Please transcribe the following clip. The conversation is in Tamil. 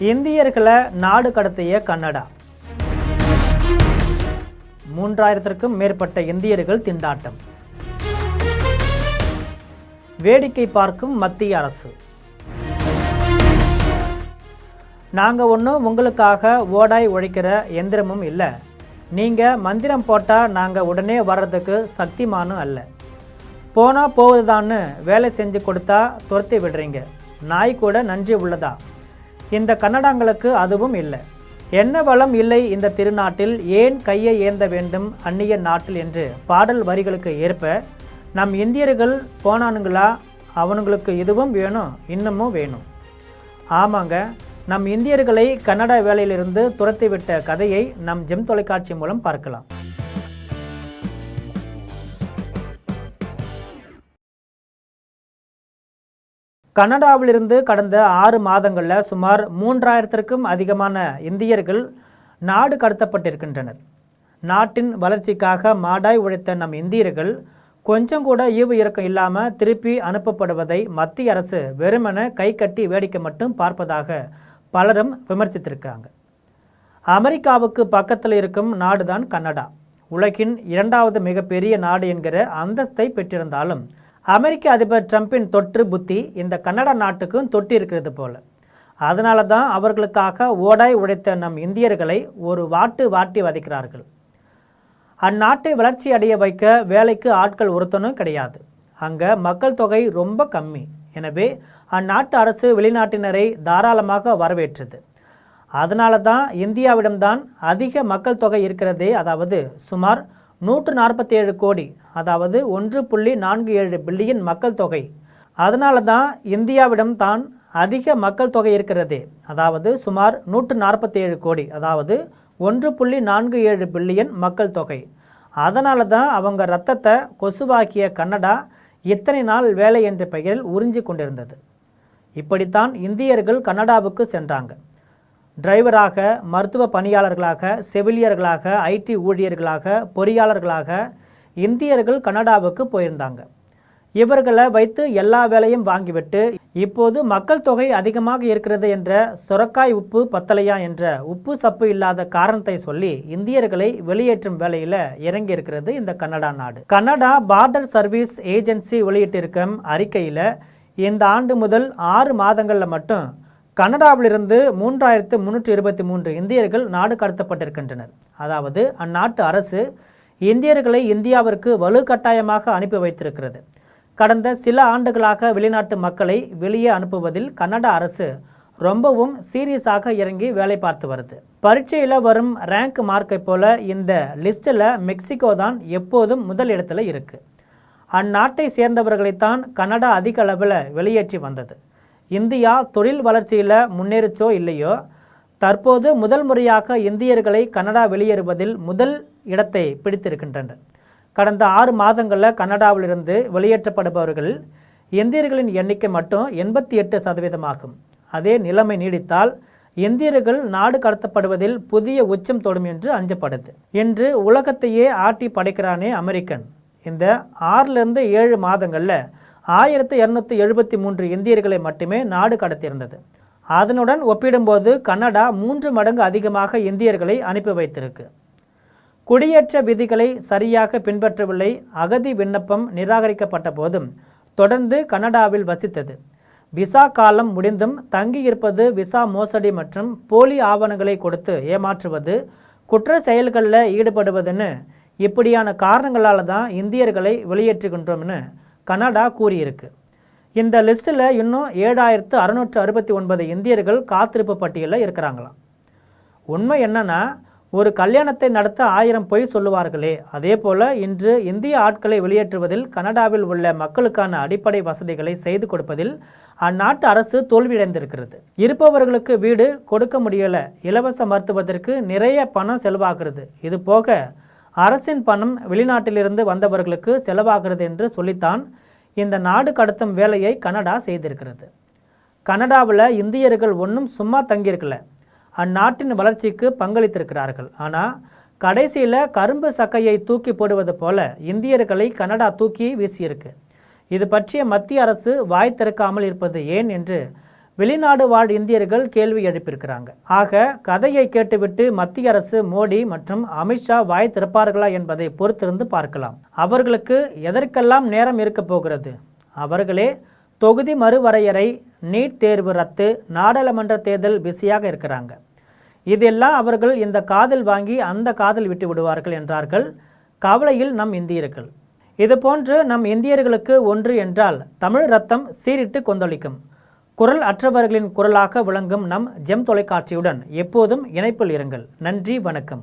இந்தியர்களை நாடு கடத்திய கனடா. 3000க்கும் மேற்பட்ட இந்தியர்கள் திண்டாட்டம். வேடிக்கை பார்க்கும் மத்திய அரசு. நாங்கள் ஒன்றும் உங்களுக்காக ஓடாய் உழைக்கிற எந்திரமும் இல்லை. நீங்கள் மந்திரம் போட்டால் நாங்கள் உடனே வர்றதுக்கு சக்திமானும் அல்ல. போனால் போவதுதான்னு வேலை செஞ்சு கொடுத்தா துரத்தி விடுறீங்க. நாய் கூட நன்றி உள்ளதா? இந்த கன்னடாங்களுக்கு அதுவும் இல்லை. என்ன வளம் இல்லை இந்த திருநாட்டில், ஏன் கையை ஏந்த வேண்டும் அந்நிய நாட்டில் என்று பாடல் வரிகளுக்கு ஏற்ப நம் இந்தியர்கள் போனானுங்களா? அவனுங்களுக்கு இதுவும் வேணும், இன்னமும் வேணும். ஆமாங்க, நம் இந்தியர்களை கன்னடா வேலையிலிருந்து துரத்திவிட்ட கதையை நம் ஜெம் தொலைக்காட்சி மூலம் பார்க்கலாம். கனடாவிலிருந்து கடந்த 6 மாதங்களில் சுமார் 3000க்கும் அதிகமான இந்தியர்கள் நாடு கடத்தப்பட்டிருக்கின்றனர். நாட்டின் வளர்ச்சிக்காக மாடாய் உழைத்த நம் இந்தியர்கள் கொஞ்சம் கூட ஈவு இறக்கம் இல்லாமல் திருப்பி அனுப்பப்படுவதை மத்திய அரசு வெறுமன கை கட்டி வேடிக்கை மட்டும் பார்ப்பதாக பலரும் விமர்சித்திருக்கிறாங்க. அமெரிக்காவுக்கு பக்கத்தில் இருக்கும் நாடுதான் கனடா. உலகின் 2வது மிகப்பெரிய நாடு என்கிற அந்தஸ்தை பெற்றிருந்தாலும் அமெரிக்க அதிபர் ட்ரம்பின் தொற்று புத்தி இந்த கனடா நாட்டுக்கும் தொட்டி இருக்கிறது போல. அதனால தான் அவர்களுக்காக ஓடாய் உழைத்த நம் இந்தியர்களை ஒரு வாட்டி வதைக்கிறார்கள். அந்நாட்டை வளர்ச்சி அடைய வைக்க வேலைக்கு ஆட்கள் ஒருத்தனும் கிடையாது. அங்கே மக்கள் தொகை ரொம்ப கம்மி. எனவே அந்நாட்டு அரசு வெளிநாட்டினரை தாராளமாக வரவேற்றது. அதனால தான் இந்தியாவிடம்தான் அதிக மக்கள் தொகை இருக்கிறதே, அதாவது சுமார் 147 கோடி, அதாவது 1.47 பில்லியன் மக்கள் தொகை. அதனால தான் இந்தியாவிடம் தான் அதிக மக்கள் தொகை இருக்கிறதே, அதாவது சுமார் 147 கோடி, அதாவது 1.47 பில்லியன் மக்கள் தொகை. அதனால தான் அவங்க ரத்தத்தை கொசுவாக்கிய கனடா இத்தனை நாள் வேலை என்ற பெயரில் உறிஞ்சி கொண்டிருந்தது. இப்படித்தான் இந்தியர்கள் கனடாவுக்கு சென்றாங்க. டிரைவராக, மருத்துவ பணியாளர்களாக, செவிலியர்களாக, ஐடி ஊழியர்களாக, பொறியாளர்களாக இந்தியர்கள் கனடாவுக்கு போயிருந்தாங்க. இவர்களை வைத்து எல்லா வேலையும் வாங்கிவிட்டு இப்போது மக்கள் தொகை அதிகமாக இருக்கிறது என்ற சொரக்காய் உப்பு பத்தலையா என்ற உப்பு சப்பு இல்லாத காரணத்தை சொல்லி இந்தியர்களை வெளியேற்றும் வேலையில் இறங்கி இருக்கிறது இந்த கனடா நாடு. கனடா பார்டர் சர்வீஸ் ஏஜென்சி வெளியிட்டிருக்கும் அறிக்கையில் இந்த ஆண்டு முதல் 6 மாதங்களில் மட்டும் கனடாவிலிருந்து 3323 இந்தியர்கள் நாடு கடத்தப்பட்டிருக்கின்றனர். அதாவது அந்நாட்டு அரசு இந்தியர்களை இந்தியாவிற்கு வலுக்கட்டாயமாக அனுப்பி வைத்திருக்கிறது. கடந்த சில ஆண்டுகளாக வெளிநாட்டு மக்களை வெளியே அனுப்புவதில் கனடா அரசு ரொம்பவும் சீரியஸாக இறங்கி வேலை பார்த்து வருது. பரீட்சையில் வரும் ரேங்க் மார்க்கை போல இந்த லிஸ்ட்டில் மெக்சிகோ தான் எப்போதும் முதல் இடத்துல இருக்குது. அந்நாட்டை சேர்ந்தவர்களைத்தான் கனடா அதிக அளவில் வெளியேற்றி வந்தது. இந்தியா தொழில் வளர்ச்சியில் முன்னேறிச்சோ இல்லையோ, தற்போது முதல் முறையாக இந்தியர்களை கனடா வெளியேறுவதில் முதல் இடத்தை பிடித்திருக்கின்றனர். கடந்த 6 மாதங்களில் கனடாவிலிருந்து வெளியேற்றப்படுபவர்கள் இந்தியர்களின் எண்ணிக்கை மட்டும் 88% ஆகும். அதே நிலைமை நீடித்தால் இந்தியர்கள் நாடு கடத்தப்படுவதில் புதிய உச்சம் தொடும் என்று அஞ்சப்படுது. இன்று உலகத்தையே ஆட்டி படைக்கிறானே அமெரிக்கன். இந்த 6லிருந்து 7 மாதங்களில் 1273 இந்தியர்களை மட்டுமே நாடு கடத்தியிருந்தது. அதனுடன் ஒப்பிடும்போது கனடா 3 மடங்கு அதிகமாக இந்தியர்களை அனுப்பி வைத்திருக்கு. குடியேற்ற விதிகளை சரியாக பின்பற்றவில்லை. அகதி விண்ணப்பம் நிராகரிக்கப்பட்ட போதும் தொடர்ந்து கனடாவில் வசித்தது. விசா காலம் முடிந்தும் தங்கியிருப்பது, விசா மோசடி மற்றும் போலி ஆவணங்களை கொடுத்து ஏமாற்றுவது, குற்ற செயல்களில் ஈடுபடுவதுன்னு இப்படியான காரணங்களால் தான் இந்தியர்களை வெளியேற்றுகின்றோம்னு கனடா கூறியிருக்கு. இந்த லிஸ்ட்டில் இன்னும் 7669 இந்தியர்கள் காத்திருப்பு பட்டியலில் இருக்கிறாங்களாம். உண்மை என்னன்னா, ஒரு கல்யாணத்தை நடத்த 1000 பொய் சொல்லுவார்களே, அதே போல் இன்று இந்திய ஆட்களை வெளியேற்றுவதில் கனடாவில் உள்ள மக்களுக்கான அடிப்படை வசதிகளை செய்து கொடுப்பதில் அந்நாட்டு அரசு தோல்வியடைந்திருக்கிறது. இருப்பவர்களுக்கு வீடு கொடுக்க முடியலை, இலவச மருத்துவத்திற்கு நிறைய பணம் செலவாகிறது, இது போக அரசின் பணம் வெளிநாட்டிலிருந்து வந்தவர்களுக்கு செலவாகிறது என்று சொல்லித்தான் இந்த நாடு கடத்தும் வேலையை கனடா செய்திருக்கிறது. கனடாவில் இந்தியர்கள் ஒன்றும் சும்மா தங்கியிருக்கல, அந்நாட்டின் வளர்ச்சிக்கு பங்களித்திருக்கிறார்கள். ஆனால் கடைசியில் கரும்பு சக்கையை தூக்கி போடுவது போல இந்தியர்களை கனடா தூக்கி வீசியிருக்கு. இது பற்றிய மத்திய அரசு வாய் திறக்காமல் இருப்பது ஏன் என்று வெளிநாடு வாழ் இந்தியர்கள் கேள்வி எழுப்பியிருக்கிறாங்க. ஆக கதையை கேட்டுவிட்டு மத்திய அரசு மோடி மற்றும் அமித்ஷா வாய் திறப்பார்களா என்பதை பொறுத்திருந்து பார்க்கலாம். அவர்களுக்கு எதற்கெல்லாம் நேரம் இருக்க போகிறது? அவர்களே தொகுதி மறுவரையறை, நீட் தேர்வு ரத்து, நாடாளுமன்ற தேர்தல் பிஸியாக இருக்கிறாங்க. இதெல்லாம் அவர்கள் இந்த காதில் வாங்கி அந்த காதில் விட்டு விடுவார்கள் என்றார்கள் கவலையில் நம் இந்தியர்கள். இதுபோன்று நம் இந்தியர்களுக்கு ஒன்று என்றால் தமிழ் ரத்தம் சீரிட்டு கொந்தளிக்கும். குரல் அற்றவர்களின் குரலாக விளங்கும் நம் ஜெம் தொலைக்காட்சியுடன் எப்போதும் இணைப்பில் இருங்கள். நன்றி, வணக்கம்.